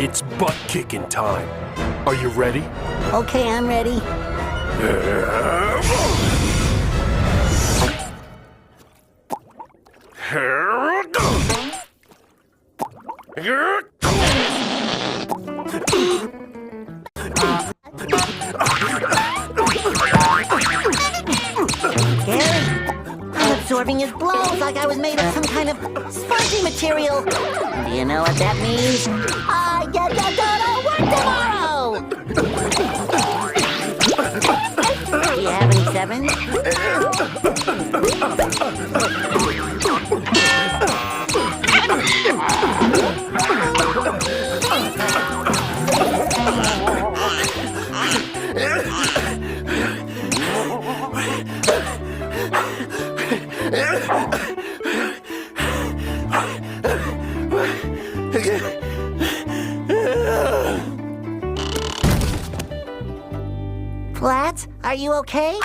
It's butt-kicking time. Are you ready? Okay, I'm ready. I'm absorbing his blows like I was made of some kind of spongy material. Do you know what that means? I get to go to work tomorrow! Do you have any sevens? Flatt, are you okay?